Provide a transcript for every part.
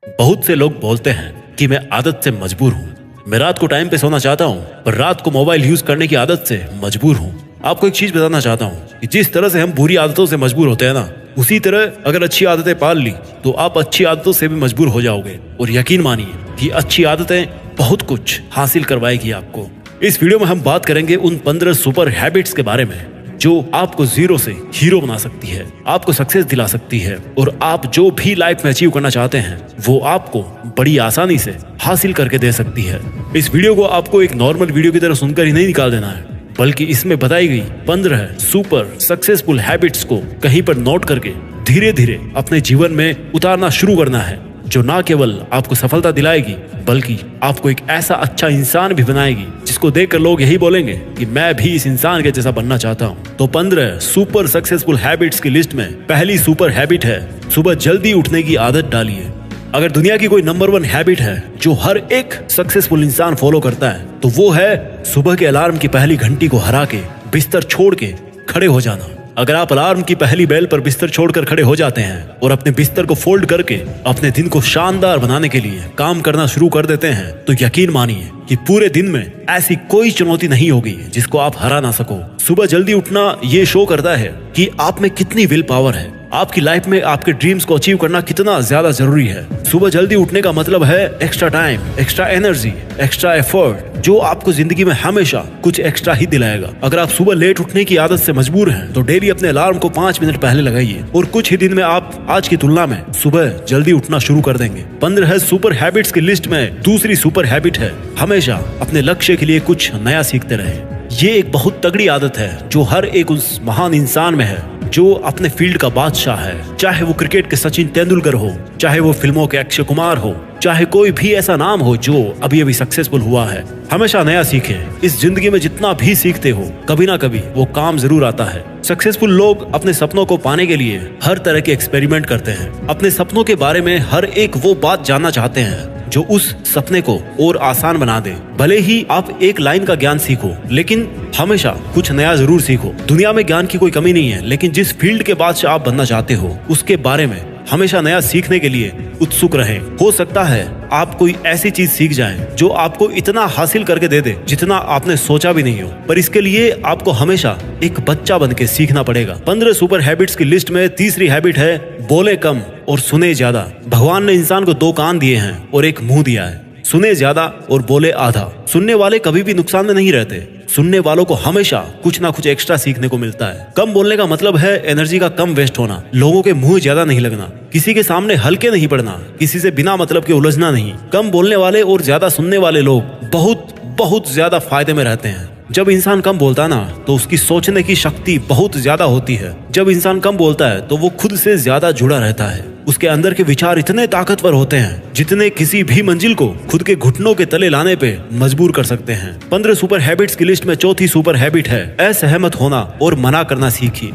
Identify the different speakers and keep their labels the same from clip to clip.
Speaker 1: बहुत से लोग बोलते हैं कि मैं आदत से मजबूर हूँ। मैं रात को टाइम पे सोना चाहता हूँ पर रात को मोबाइल यूज करने की आदत से मजबूर हूँ। आपको एक चीज बताना चाहता हूँ कि जिस तरह से हम बुरी आदतों से मजबूर होते हैं ना, उसी तरह अगर अच्छी आदतें पाल ली तो आप अच्छी आदतों से भी मजबूर हो जाओगे। और यकीन मानिए कि अच्छी आदतें बहुत कुछ हासिल करवाएगी आपको। इस वीडियो में हम बात करेंगे उन 15 सुपर हैबिट्स के बारे में जो आपको जीरो से हीरो बना सकती है, आपको सक्सेस दिला सकती है और आप जो भी लाइफ में अचीव करना चाहते हैं वो आपको बड़ी आसानी से हासिल करके दे सकती है। इस वीडियो को आपको एक नॉर्मल वीडियो की तरह सुनकर ही नहीं निकाल देना है, बल्कि इसमें बताई गई 15 सुपर सक्सेसफुल हैबिट्स को कहीं पर नोट करके धीरे धीरे अपने जीवन में उतारना शुरू करना है, जो ना केवल आपको सफलता दिलाएगी बल्कि आपको एक ऐसा अच्छा इंसान भी बनाएगी जिसको देखकर लोग यही बोलेंगे कि मैं भी इस इंसान के जैसा बनना चाहता हूँ। तो 15 सुपर सक्सेसफुल हैबिट्स की लिस्ट में पहली सुपर हैबिट है सुबह जल्दी उठने की आदत डालिए। अगर दुनिया की कोई नंबर 1 हैबिट है जो हर एक सक्सेसफुल इंसान फॉलो करता है तो वो है सुबह के अलार्म की पहली घंटी को हरा के बिस्तर छोड़ के खड़े हो जाना। अगर आप अलार्म की पहली बेल पर बिस्तर छोड़कर खड़े हो जाते हैं और अपने बिस्तर को फोल्ड करके अपने दिन को शानदार बनाने के लिए काम करना शुरू कर देते हैं तो यकीन मानिए कि पूरे दिन में ऐसी कोई चुनौती नहीं होगी जिसको आप हरा ना सको। सुबह जल्दी उठना ये शो करता है कि आप में कितनी विल पावर है, आपकी लाइफ में आपके ड्रीम्स को अचीव करना कितना ज्यादा जरूरी है। सुबह जल्दी उठने का मतलब है extra time, extra energy, extra effort, जो आपको जिंदगी में हमेशा कुछ एक्स्ट्रा ही दिलाएगा। अगर आप सुबह लेट उठने की आदत से मजबूर हैं तो डेली अपने अलार्म को 5 मिनट पहले लगाइए और कुछ ही दिन में आप आज की तुलना में सुबह जल्दी उठना शुरू कर देंगे। 15 सुपर हैबिट्स की लिस्ट में दूसरी सुपर हैबिट है हमेशा अपने लक्ष्य के लिए कुछ नया सीखते रहे। ये एक बहुत तगड़ी आदत है जो हर एक उस महान इंसान में है जो अपने फील्ड का बादशाह है। चाहे वो क्रिकेट के सचिन तेंदुलकर हो, चाहे वो फिल्मों के अक्षय कुमार हो, चाहे कोई भी ऐसा नाम हो जो अभी अभी सक्सेसफुल हुआ है, हमेशा नया सीखे। इस जिंदगी में जितना भी सीखते हो कभी ना कभी वो काम जरूर आता है। सक्सेसफुल लोग अपने सपनों को पाने के लिए हर तरह के एक्सपेरिमेंट करते हैं। अपने सपनों के बारे में हर एक वो बात जानना चाहते हैं जो उस सपने को और आसान बना दे। भले ही आप एक लाइन का ज्ञान सीखो लेकिन हमेशा कुछ नया जरूर सीखो। दुनिया में ज्ञान की कोई कमी नहीं है, लेकिन जिस फील्ड के बादशाह आप बनना चाहते हो उसके बारे में हमेशा नया सीखने के लिए उत्सुक रहें। हो सकता है आप कोई ऐसी चीज सीख जाएं जो आपको इतना हासिल करके दे दे जितना आपने सोचा भी नहीं हो, पर इसके लिए आपको हमेशा एक बच्चा बन के सीखना पड़ेगा। 15 सुपर हैबिट्स की लिस्ट में तीसरी हैबिट है बोले कम और सुने ज्यादा। भगवान ने इंसान को 2 कान दिए हैं और एक मुंह दिया है। सुने ज्यादा और बोले आधा। सुनने वाले कभी भी नुकसान में नहीं रहते। सुनने वालों को हमेशा कुछ ना कुछ एक्स्ट्रा सीखने को मिलता है। कम बोलने का मतलब है एनर्जी का कम वेस्ट होना, लोगों के मुंह ज्यादा नहीं लगना, किसी के सामने हल्के नहीं पड़ना, किसी से बिना मतलब के उलझना नहीं। कम बोलने वाले और ज्यादा सुनने वाले लोग बहुत बहुत ज्यादा फायदे में रहते हैं। जब इंसान कम बोलता है ना तो उसकी सोचने की शक्ति बहुत ज्यादा होती है। जब इंसान कम बोलता है तो वो खुद से ज्यादा जुड़ा रहता है। उसके अंदर के विचार इतने ताकतवर होते हैं जितने किसी भी मंजिल को खुद के घुटनों के तले लाने पे मजबूर कर सकते हैं। 15 सुपर हैबिट्स की लिस्ट में चौथी सुपर हैबिट है असहमत होना और मना करना सीखिए।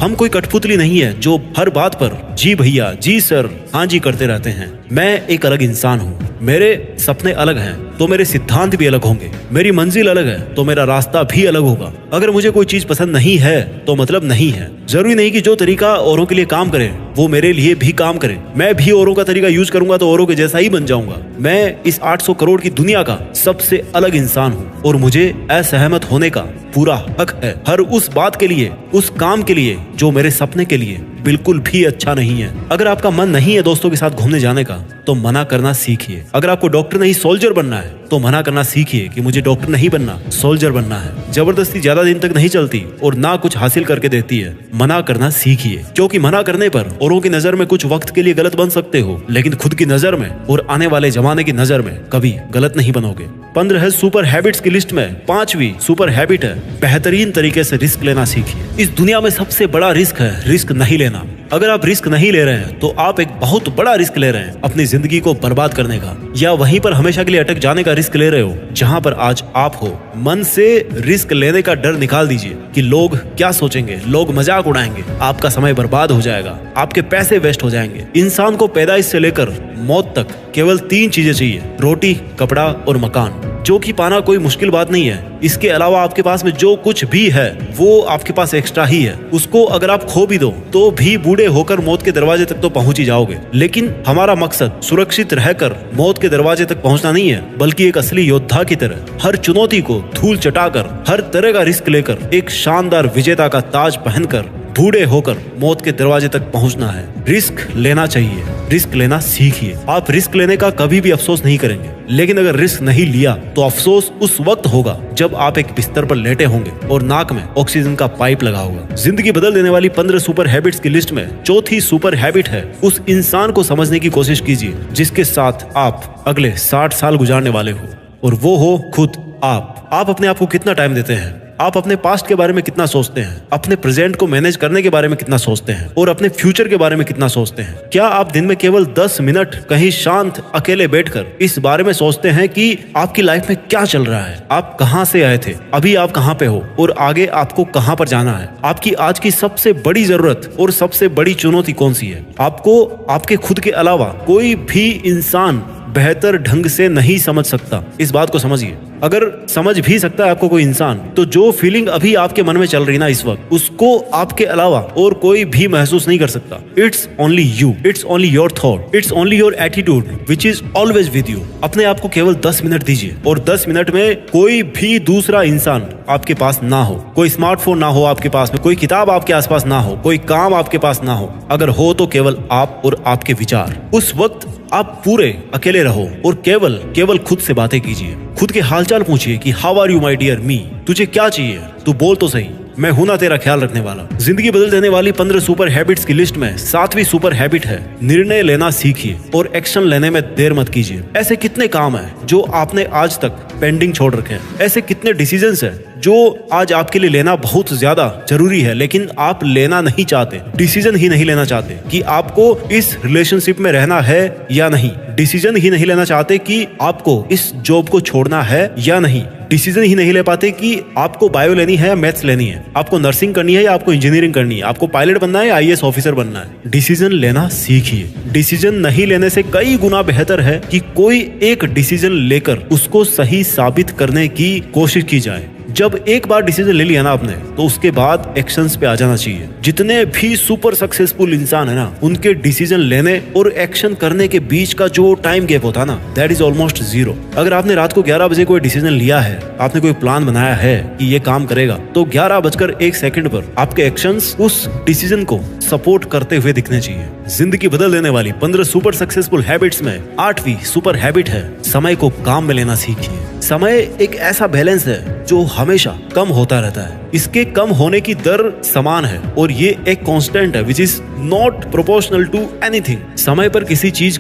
Speaker 1: हम कोई कठपुतली नहीं है जो हर बात पर जी भैया, जी सर, हाँ जी करते रहते हैं। मैं एक अलग इंसान हूँ। मेरे सपने अलग हैं तो मेरे सिद्धांत भी अलग होंगे। मेरी मंजिल अलग है तो मेरा रास्ता भी अलग होगा। अगर मुझे कोई चीज पसंद नहीं है तो मतलब नहीं है। जरूरी नहीं कि जो तरीका औरों के लिए काम करे वो मेरे लिए भी काम करे। मैं भी औरों का तरीका यूज करूंगा तो औरों के जैसा ही बन जाऊंगा। मैं इस 800 करोड़ की दुनिया का सबसे अलग इंसान हूँ और मुझे असहमत होने का पूरा हक है हर उस बात के लिए, उस काम के लिए जो मेरे सपने के लिए बिल्कुल भी अच्छा नहीं है। अगर आपका मन नहीं है दोस्तों के साथ घूमने जाने का तो मना करना सीखिए। अगर आपको डॉक्टर नहीं सोल्जर बनना है तो मना करना सीखिए कि मुझे डॉक्टर नहीं बनना, सोल्जर बनना है। जबरदस्ती ज्यादा दिन तक नहीं चलती और ना कुछ हासिल करके देती है। मना करना सीखिए, क्योंकि मना करने पर औरों की नजर में कुछ वक्त के लिए गलत बन सकते हो लेकिन खुद की नजर में और आने वाले जमाने की नजर में कभी गलत नहीं बनोगे। 15 सुपर हैबिट्स की लिस्ट में 5वीं सुपर हैबिट है बेहतरीन तरीके से रिस्क लेना सीखिए। इस दुनिया में सबसे बड़ा रिस्क है रिस्क नहीं लेना। अगर आप रिस्क नहीं ले रहे हैं तो आप एक बहुत बड़ा रिस्क ले रहे हैं अपनी जिंदगी को बर्बाद करने का, या वहीं पर हमेशा के लिए अटक जाने का रिस्क ले रहे हो जहां पर आज आप हो। मन से रिस्क लेने का डर निकाल दीजिए कि लोग क्या सोचेंगे, लोग मजाक उड़ाएंगे, आपका समय बर्बाद हो जाएगा, आपके पैसे वेस्ट हो जाएंगे। इंसान को पैदाइश से लेकर मौत तक केवल 3 चीजें चाहिए, रोटी, कपड़ा और मकान, जो कि पाना कोई मुश्किल बात नहीं है। इसके अलावा आपके पास में जो कुछ भी है वो आपके पास एक्स्ट्रा ही है। उसको अगर आप खो भी दो तो भी बूढ़े होकर मौत के दरवाजे तक तो पहुंच ही जाओगे। लेकिन हमारा मकसद सुरक्षित रहकर मौत के दरवाजे तक पहुंचना नहीं है, बल्कि एक असली योद्धा की तरह हर चुनौती को धूल चटाकर, हर तरह का रिस्क लेकर, एक शानदार विजेता का ताज पहनकर बूढ़े होकर मौत के दरवाजे तक पहुंचना है। रिस्क लेना चाहिए, रिस्क लेना सीखिए। आप रिस्क लेने का कभी भी अफसोस नहीं करेंगे, लेकिन अगर रिस्क नहीं लिया तो अफसोस उस वक्त होगा जब आप एक बिस्तर पर लेटे होंगे और नाक में ऑक्सीजन का पाइप लगा होगा। जिंदगी बदल देने वाली 15 सुपर हैबिट्स की लिस्ट में चौथी सुपर हैबिट है, उस इंसान को समझने की कोशिश कीजिए जिसके साथ आप अगले 60 साल गुजारने वाले हो, और वो हो खुद आप। आप अपने आप को कितना टाइम देते हैं? आप अपने पास्ट के बारे में कितना सोचते हैं? अपने प्रेजेंट को मैनेज करने के बारे में कितना सोचते हैं? और अपने फ्यूचर के बारे में कितना सोचते हैं? क्या आप दिन में केवल 10 मिनट कहीं शांत अकेले बैठकर इस बारे में सोचते हैं कि आपकी लाइफ में क्या चल रहा है, आप कहां से आए थे, अभी आप कहां पे हो और आगे आपको कहां पर जाना है? आपकी आज की सबसे बड़ी जरूरत और सबसे बड़ी चुनौती कौन सी है? आपको आपके खुद के अलावा कोई भी इंसान बेहतर ढंग से नहीं समझ सकता। इस बात को समझिए। अगर समझ भी सकता है आपको कोई इंसान, तो जो फीलिंग अभी आपके मन में चल रही ना इस वक्त, उसको आपके अलावा और कोई भी महसूस नहीं कर सकता। It's only you, it's only your thought, it's only your attitude which is always with you. अपने आप को केवल 10 मिनट दीजिए और 10 मिनट में कोई भी दूसरा इंसान आपके पास ना हो, कोई स्मार्टफोन ना हो आपके पास में, कोई किताब आपके आसपास ना हो, कोई काम आपके पास ना हो। अगर हो तो केवल आप और आपके विचार। उस वक्त आप पूरे अकेले रहो और केवल खुद से बातें कीजिए। खुद के हालचाल पूछिए कि how are you my dear me, तुझे क्या चाहिए, तू बोल तो सही, मैं हूं ना तेरा ख्याल रखने वाला। जिंदगी बदल देने वाली 15 सुपर हैबिट्स की लिस्ट में 7वीं सुपर हैबिट है, निर्णय लेना सीखिए और एक्शन लेने में देर मत कीजिए। ऐसे कितने काम हैं जो आपने आज तक पेंडिंग छोड़ रखे हैं? ऐसे कितने डिसीजंस हैं जो आज आपके लिए लेना बहुत ज्यादा जरूरी है, लेकिन आप लेना नहीं चाहते, डिसीजन ही नहीं लेना चाहते कि आपको इस रिलेशनशिप में रहना है या नहीं, डिसीजन ही नहीं लेना चाहते कि आपको इस जॉब को छोड़ना है या नहीं, डिसीजन ही नहीं ले पाते कि आपको बायो लेनी है या मैथ्स लेनी है, आपको नर्सिंग करनी है या आपको इंजीनियरिंग करनी है, आपको पायलट बनना है या आईएएस ऑफिसर बनना है। डिसीजन लेना सीखिए। डिसीजन नहीं लेने से कई गुना बेहतर है कि कोई एक डिसीजन लेकर उसको सही साबित करने की कोशिश की जाए। जब एक बार डिसीजन ले लिया ना आपने, तो उसके बाद एक्शंस पे आ जाना चाहिए। जितने भी सुपर सक्सेसफुल इंसान है ना, उनके डिसीजन लेने और एक्शन करने के बीच का जो टाइम गैप होता है ना, दैट इज ऑलमोस्ट 0। अगर आपने रात को 11 बजे कोई डिसीजन लिया है, आपने कोई प्लान बनाया है कि ये काम करेगा, तो 11:01 पर आपके एक्शंस उस डिसीजन को सपोर्ट करते हुए दिखने चाहिए। जिंदगी बदल देने वाली 15 सुपर सक्सेसफुल हैबिट्स में 8वीं सुपर हैबिट है, समय को काम में लेना सीखिए। समय एक ऐसा बैलेंस है जो हमेशा कम होता रहता है। इसके कम होने की दर समान है और ये एक कांस्टेंट है which is not proportional to anything. समय पर किसी चीज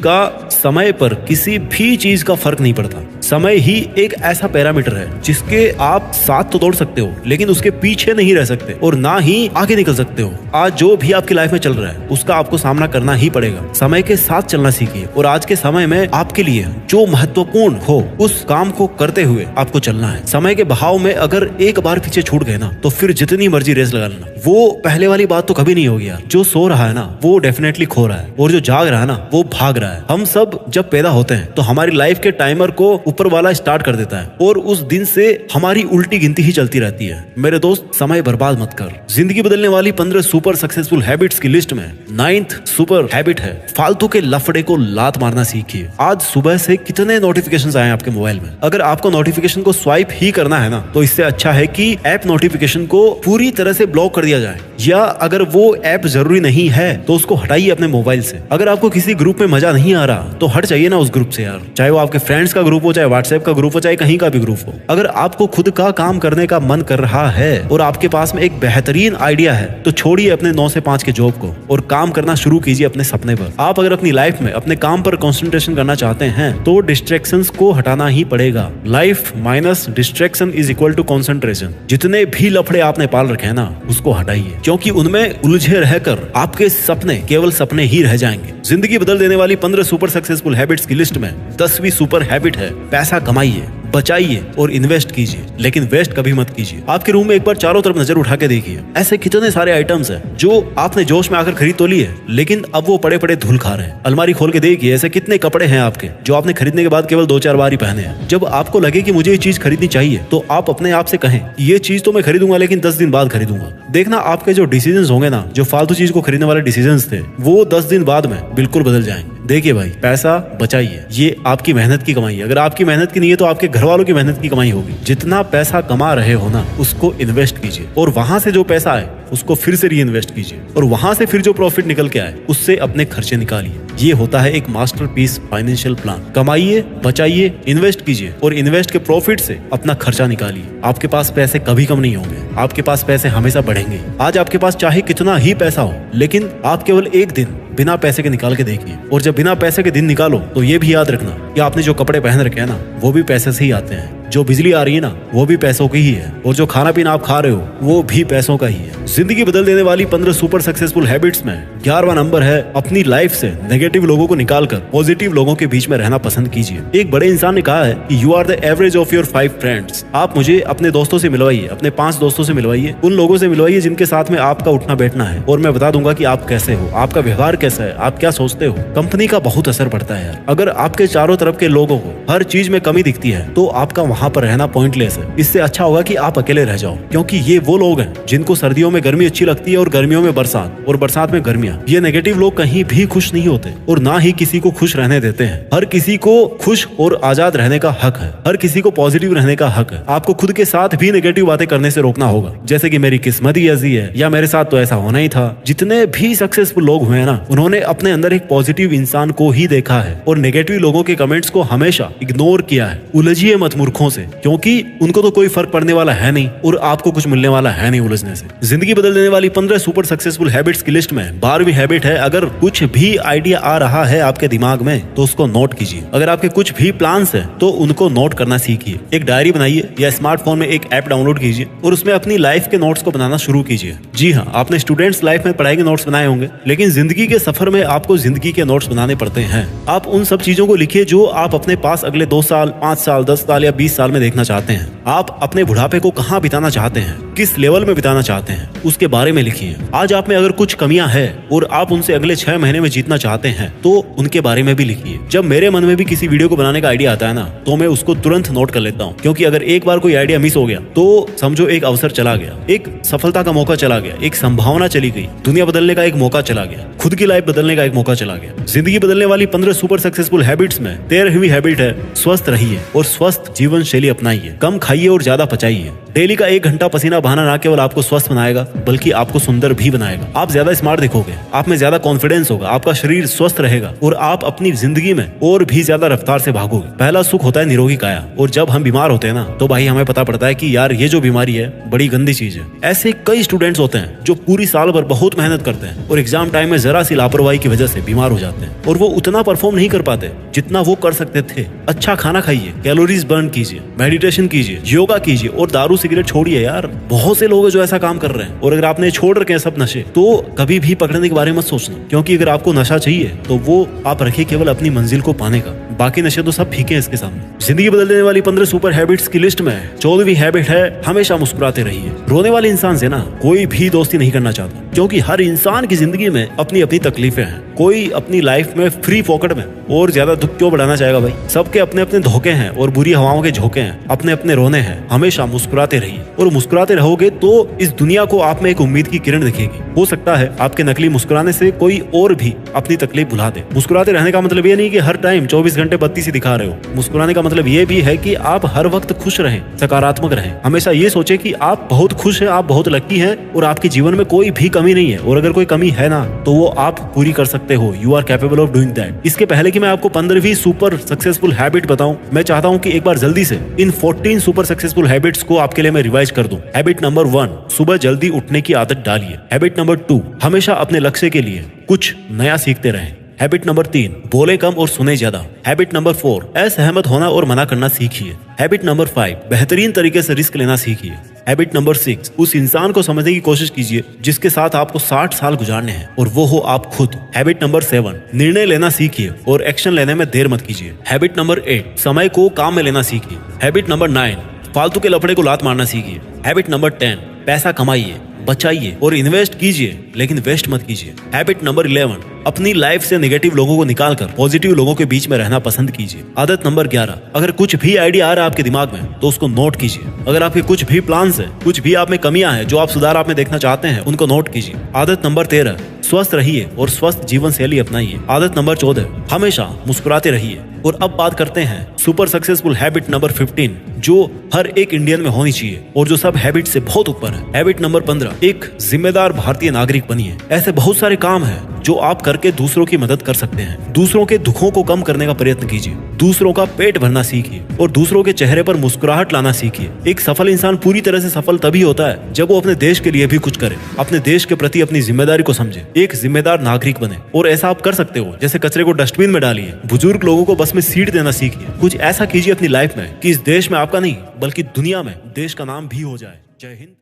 Speaker 1: का फर्क नहीं पड़ता। समय ही एक ऐसा पैरामीटर है जिसके आप साथ तो दौड़ सकते हो, लेकिन उसके पीछे नहीं रह सकते और ना ही आगे निकल सकते हो। आज जो भी आपकी लाइफ में चल रहा है उसका आपको सामना करना ही पड़ेगा। समय के साथ चलना सीखिए और आज के समय में आपके लिए जो महत्वपूर्ण हो उस काम को करते हुए आपको चलना है। समय के बहाव में अगर एक बार पीछे छूट गए ना, तो फिर जितनी मर्जी रेस लगा लेना, वो पहले वाली बात तो कभी नहीं होगी यार। जो सो रहा है ना वो डेफिनेटली खो रहा है, और जो जाग रहा है ना वो भाग रहा है। हम सब जब पैदा होते हैं तो हमारी लाइफ के टाइमर को ऊपर वाला स्टार्ट कर देता है और उस दिन से हमारी उल्टी गिनती ही चलती रहती है। मेरे दोस्त, समय बर्बाद मत कर। जिंदगी बदलने वाली 15 सुपर सक्सेसफुल हैबिट्स की लिस्ट में 9th सुपर हैबिट है, फालतू के लफड़े को लात मारना सीखिए। आज सुबह से कितने नोटिफिकेशंस आए आपके मोबाइल में। अगर आपको नोटिफिकेशन को स्वाइप ही करना है ना, तो इससे अच्छा है कि ऐप नोटिफिकेशन को पूरी तरह से ब्लॉक कर दिया जाए, या अगर वो ऐप जरूरी नहीं है तो उसको हटाइए अपने मोबाइल से। अगर आपको किसी ग्रुप में मजा नहीं आ रहा तो हट जाइए ना उस ग्रुप से यार, चाहे वो आपके फ्रेंड्स का ग्रुप हो, चाहे व्हाट्सएप का ग्रुप हो, चाहे कहीं का भी ग्रुप हो। अगर आपको खुद का काम करने का मन कर रहा है और आपके पास में एक बेहतरीन आइडिया है, तो छोड़िए अपने 9 से 5 के जॉब को और काम करना शुरू कीजिए अपने सपने पर। आप अगर अपनी लाइफ में अपने काम पर कंसंट्रेशन करना चाहते हैं तो डिस्ट्रैक्शंस को हटाना ही पड़ेगा। Life minus distraction is equal to concentration. जितने भी लफड़े आपने पाल रखे हैं ना, उसको हटाइए, क्योंकि उनमें उलझे रहकर आपके सपने केवल सपने ही रह जाएंगे। जिंदगी बदल देने वाली 15 सुपर सक्सेसफुल हैबिट्स की लिस्ट में 10वीं सुपर हैबिट है, पैसा कमाइए, बचाइए और इन्वेस्ट कीजिए, लेकिन वेस्ट कभी मत कीजिए। आपके रूम में एक बार चारों तरफ नजर उठा के देखिए, ऐसे कितने सारे आइटम्स हैं जो आपने जोश में आकर खरीद तो लिए, लेकिन अब वो पड़े पड़े धूल खा रहे हैं। अलमारी खोल के देखिए, ऐसे कितने कपड़े हैं आपके जो आपने खरीदने के बाद केवल 2-4 बार ही पहने हैं। जब आपको लगे कि मुझे ये चीज खरीदनी चाहिए, तो आप अपने आप से कहें कि ये चीज तो मैं खरीदूंगा, लेकिन 10 दिन बाद खरीदूंगा। देखना आपके जो डिसीजंस होंगे ना, जो फालतू चीज को खरीदने वाले डिसीजंस थे, वो 10 दिन बाद में बिल्कुल बदल जाएंगे। देखिए भाई, पैसा बचाइए, ये आपकी मेहनत की कमाई है। अगर आपकी मेहनत की नहीं है तो आपके घर वालों की मेहनत की कमाई होगी। जितना पैसा कमा रहे हो ना, उसको इन्वेस्ट कीजिए, और वहां से जो पैसा आए उसको फिर से री इन्वेस्ट कीजिए, और वहां से फिर जो प्रॉफिट निकल के आए उससे अपने खर्चे निकालिए। ये होता है एक मास्टरपीस फाइनेंशियल प्लान। कमाइए, बचाइए, इन्वेस्ट कीजिए, और इन्वेस्ट के प्रॉफिट से अपना खर्चा निकालिए। आपके पास पैसे कभी कम नहीं होंगे, आपके पास पैसे हमेशा बढ़ेंगे। आज आपके पास चाहे कितना ही पैसा हो, लेकिन आप केवल एक दिन बिना पैसे के निकाल के देखिए, और जब बिना पैसे के दिन निकालो तो ये भी याद रखना कि आपने जो कपड़े पहन रखे हैं ना, वो भी पैसे से ही आते हैं। जो बिजली आ रही है ना, वो भी पैसों की ही है, और जो खाना पीना आप खा रहे हो वो भी पैसों का ही है। जिंदगी बदल देने वाली 15 सुपर सक्सेसफुल हैबिट्स में 11वां नंबर है, अपनी लाइफ से नेगेटिव लोगों को निकालकर पॉजिटिव लोगों के बीच में रहना पसंद कीजिए। एक बड़े इंसान ने कहा है कि you are the average of your 5 friends. आप मुझे अपने दोस्तों से मिलवाइए, अपने 5 दोस्तों से मिलवाइए, उन लोगों से मिलवाइए जिनके साथ में आपका उठना बैठना है, और मैं बता दूंगा कि आप कैसे हो, आपका व्यवहार कैसा है, आप क्या सोचते हो। कंपनी का बहुत असर पड़ता है यार। अगर आपके चारों तरफ के लोगों को हर चीज में कमी दिखती है, तो आपका वहां पर रहना पॉइंटलेस है। इससे अच्छा होगा कि आप अकेले रह जाओ, क्योंकि ये वो लोग हैं जिनको सर्दियों में गर्मी अच्छी लगती है और गर्मियों में बरसात, और बरसात में गर्मियां। ये नेगेटिव लोग कहीं भी खुश नहीं होते, और ना ही किसी को खुश रहने देते हैं। हर किसी को खुश और आजाद रहने का हक है, हर किसी को पॉजिटिव रहने का हक है। आपको खुद के साथ भी नेगेटिव बातें करने से रोकना होगा, जैसे कि मेरी किस्मत ही ऐसी है, या मेरे साथ तो ऐसा होना ही था। जितने भी सक्सेसफुल लोग हुए हैं ना, उन्होंने अपने अंदर एक पॉजिटिव इंसान को ही देखा है, और नेगेटिव लोगों के कमेंट्स को हमेशा इग्नोर किया है। उलझिए मत मूर्खों से, क्योंकि उनको तो कोई फर्क पड़ने वाला है नहीं, और आपको कुछ मिलने वाला है नहीं उलझने से। जिंदगी बदल देने वाली 15 सुपर सक्सेसफुल हैबिट्स की लिस्ट में 12वीं हैबिट है, अगर कुछ भी आइडिया आ रहा है आपके दिमाग में तो उसको नोट कीजिए। अगर आपके कुछ भी प्लान्स हैं तो उनको नोट करना सीखिए। एक डायरी बनाइए, या स्मार्टफोन में एक ऐप डाउनलोड कीजिए, और उसमें अपनी लाइफ के नोट्स को बनाना शुरू कीजिए। जी हाँ, आपने स्टूडेंट्स लाइफ में पढ़ाई के नोट्स बनाए होंगे, लेकिन जिंदगी के सफर में आपको जिंदगी के नोट्स बनाने पड़ते हैं। आप उन सब चीजों को लिखिए जो आप अपने पास अगले 2 साल, 5 साल, 10 साल या 20 साल में देखना चाहते हैं। आप अपने बुढ़ापे को कहाँ बिताना चाहते हैं, किस लेवल में बिताना चाहते हैं, उसके बारे में लिखिए। आज आप में अगर कुछ कमियां हैं और आप उनसे अगले 6 महीने में जीतना चाहते हैं, तो उनके बारे में भी लिखिए। जब मेरे मन में भी किसी वीडियो को बनाने का आइडिया आता है ना, तो मैं उसको तुरंत नोट कर लेता हूँ, क्योंकि अगर एक बार कोई आइडिया मिस हो गया तो समझो एक अवसर चला गया, एक सफलता का मौका चला गया, एक संभावना चली गई, दुनिया बदलने का एक मौका चला गया, खुद की लाइफ बदलने का एक मौका चला गया। जिंदगी बदलने वाली 15 सुपर सक्सेसफुल हैबिट्स में 13वीं हैबिट है, स्वस्थ रहिए और स्वस्थ जीवन शैली अपनाइए। कम खाइए और ज्यादा पचाइए। डेली का 1 घंटा पसीना बहाना ना केवल आपको स्वस्थ बनाएगा, बल्कि आपको सुंदर भी बनाएगा। आप ज्यादा स्मार्ट दिखोगे, आप में ज्यादा कॉन्फिडेंस होगा, आपका शरीर स्वस्थ रहेगा, और आप अपनी जिंदगी में और भी ज्यादा रफ्तार से भागोगे। पहला सुख होता है निरोगी काया, और जब हम बीमार होते हैं ना, तो भाई हमें पता पड़ता है कि यार ये जो बीमारी है बड़ी गंदी चीज है। ऐसे कई स्टूडेंट्स होते हैं जो पूरी साल भर बहुत मेहनत करते हैं, और एग्जाम टाइम में जरा सी लापरवाही की वजह से बीमार हो जाते हैं, और वो उतना परफॉर्म नहीं कर पाते जितना वो कर सकते थे। अच्छा खाना खाइए, कैलोरीज बर्न कीजिए, मेडिटेशन कीजिए, योगा कीजिए, और दारू सिगरेट छोड़िए। यार बहुत से लोग हैं जो ऐसा काम कर रहे हैं, और अगर आपने छोड़ रखे हैं सब नशे, तो कभी भी पकड़ने के बारे में मत सोचना, क्योंकि अगर आपको नशा चाहिए तो वो आप रखिए केवल अपनी मंजिल को पाने का, बाकी नशे तो सब फीके हैं इसके सामने। जिंदगी बदल देने वाली 15 सुपर हैबिट्स की लिस्ट में 14वीं हैबिट है, हमेशा मुस्कुराते रहिए। रोने वाले इंसान से ना कोई भी दोस्ती नहीं करना चाहता, क्योंकि हर इंसान की जिंदगी में अपनी अपनी तकलीफें हैं। कोई अपनी लाइफ में फ्री पॉकेट में और ज्यादा दुख क्यों बढ़ाना चाहेगा भाई। सबके अपने अपने धोखे हैं और बुरी हवाओं के झोंके हैं, अपने अपने रोने हैं। हमेशा मुस्कुराते रहिए, और मुस्कुराते रहोगे तो इस दुनिया को आप में एक उम्मीद की किरण दिखेगी। हो सकता है आपके नकली मुस्कुराने से कोई और भी अपनी तकलीफ भुला दे। मुस्कुराते रहने का मतलब ये नहीं कि हर टाइम 24 घंटे बत्ती सी दिखा रहे हो। मुस्कुराने का मतलब ये भी है कि आप हर वक्त खुश रहें, सकारात्मक रहें। हमेशा ये सोचे कि आप बहुत खुश हैं, आप बहुत लकी हैं, और आपके जीवन में कोई भी कमी नहीं है, और अगर कोई कमी है ना, तो वो आप पूरी कर सकते हो। You are capable of doing that. इसके पहले कि मैं आपको 15वीं सुपर सक्सेसफुल हैबिट बताऊं, मैं चाहता हूं कि एक बार जल्दी से इन 14 सुपर सक्सेसफुल हैबिट्स को आपके लिए मैं रिवाइज कर दूं। हैबिट नंबर 1, सुबह जल्दी उठने की आदत डालिए। हैबिट नंबर 2, हमेशा अपने लक्ष्य के लिए कुछ नया सीखते रहें। हैबिट नंबर 3, बोले कम और सुने ज्यादा। हैबिट नंबर 4, असहमत होना और मना करना सीखिए। हैबिट नंबर 5, बेहतरीन तरीके से रिस्क लेना सीखिए। हैबिट नंबर 6, उस इंसान को समझने की कोशिश कीजिए जिसके साथ आपको 60 साल गुजारने हैं और वो हो आप खुद। हैबिट नंबर 7, निर्णय लेना सीखिए और एक्शन लेने में देर मत कीजिए। हैबिट नंबर 8, समय को काम में लेना सीखिए। हैबिट नंबर 9, फालतू के लफड़े को लात मारना सीखिए। हैबिट नंबर 10, पैसा कमाइए, बचाइए और इन्वेस्ट कीजिए, लेकिन वेस्ट मत कीजिए। हैबिट नंबर 11, अपनी लाइफ से नेगेटिव लोगों को निकालकर पॉजिटिव लोगों के बीच में रहना पसंद कीजिए। आदत नंबर 11, अगर कुछ भी आइडिया आ रहा है आपके दिमाग में तो उसको नोट कीजिए। अगर आपके कुछ भी प्लान्स है, कुछ भी आप में कमियां हैं जो आप सुधार आप में देखना चाहते हैं, उनको नोट कीजिए। आदत नंबर 13, स्वस्थ रहिए और स्वस्थ जीवन शैली अपनाइए। आदत नंबर 14, हमेशा मुस्कुराते रहिए। और अब बात करते हैं सुपर सक्सेसफुल हैबिट नंबर 15, जो हर एक इंडियन में होनी चाहिए और जो सब हैबिट से बहुत ऊपर है। हैबिट नंबर 15, एक जिम्मेदार भारतीय नागरिक बनिए। ऐसे बहुत सारे काम हैं जो आप करके दूसरों की मदद कर सकते हैं। दूसरों के दुखों को कम करने का प्रयत्न कीजिए, दूसरों का पेट भरना सीखिए और दूसरों के चेहरे पर मुस्कुराहट लाना सीखिए। एक सफल इंसान पूरी तरह से सफल तभी होता है जब वो अपने देश के लिए भी कुछ करे, अपने देश के प्रति अपनी जिम्मेदारी को समझे, एक जिम्मेदार नागरिक बने। और ऐसा आप कर सकते हो, जैसे कचरे को डस्टबिन में डालिए, बुजुर्ग लोगों को बस में सीट देना सीखिए। कुछ ऐसा कीजिए अपनी लाइफ में कि इस देश में आपका नहीं बल्कि दुनिया में देश का नाम भी हो जाए। जय हिंद।